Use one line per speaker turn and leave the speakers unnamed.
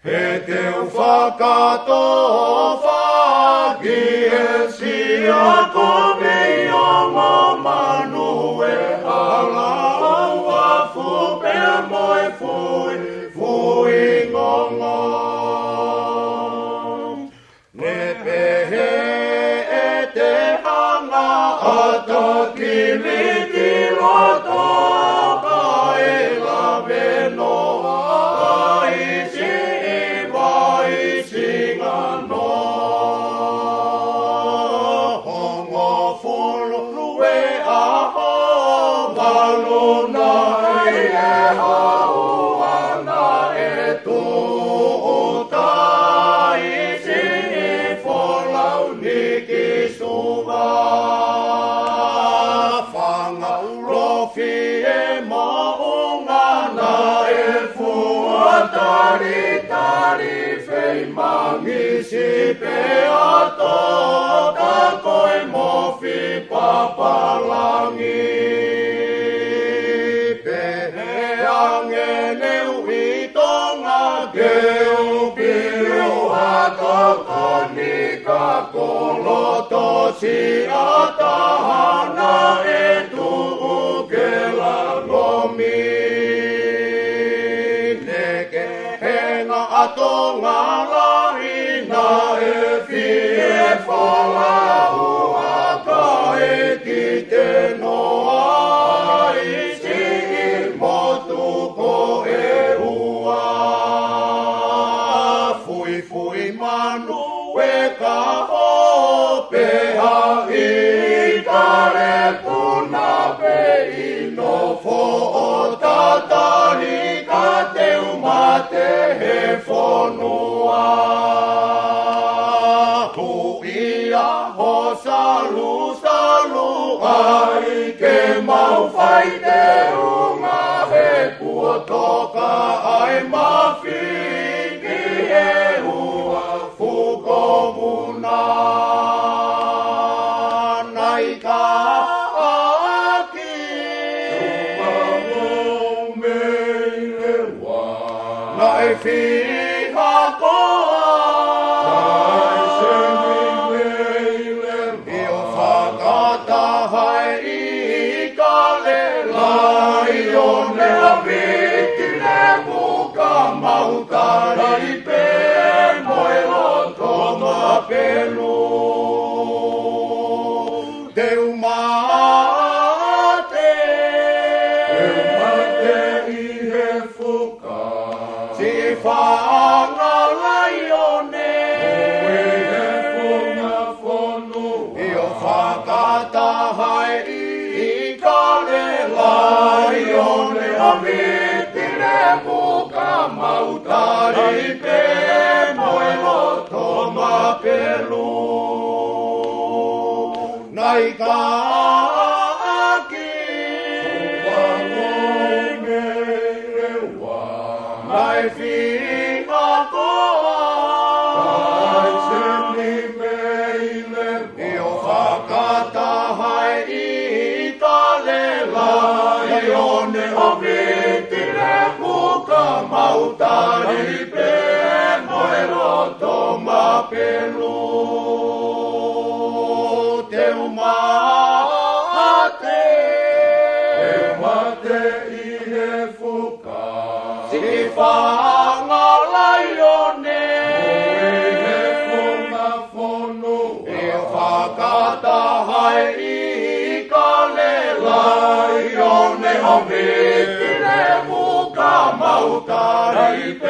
He teu whakatoa whaki e sia konei o ngā manu e ala au a fupea moe fui, fui ngongo. Ne pehe e te hanga ata kiriti roto ka e la venoa ai si vai singano. Hongo fulu e aho valuna e hau ana e tuuta i si folau niki suva. Whangaurofi e maungana e fuatari tari fei mangi si pe ato ka koe mofi papalangi. Pehe angeneu i tonga keu piu ato koni ka koloto si atahana e tuu ke langomi. Atonga laina e fie whalau aka e ki te noa i si motu ko e ua. Fui fui manu e ka hopea i kare puna pe ino fo o tatari ka teu mate he whonua. Tuia ho salu salu ai ke mau whai te unga he kua toka ai mawhiki e ua fuko muna. Nai ka aki nai whiha koa i o whakatahai i ka le lai o nea vitile muka mautari pe moe loto ma pelu. Teu mate i he fuka si whanga laione oe he whonga whonu i o whakatahai i ka le laione a vitile muka mautari pe moe loto ma pelu. Nai ka aki nai whiha koa kai seni meile i o whakatahai i ka le laione o vitile muka mautari pe moe loto ma pelu. Teu mate i he fuka si whanga laione oe he whonga whonu i whakatahai i ka le laione o vitile muka mautari pe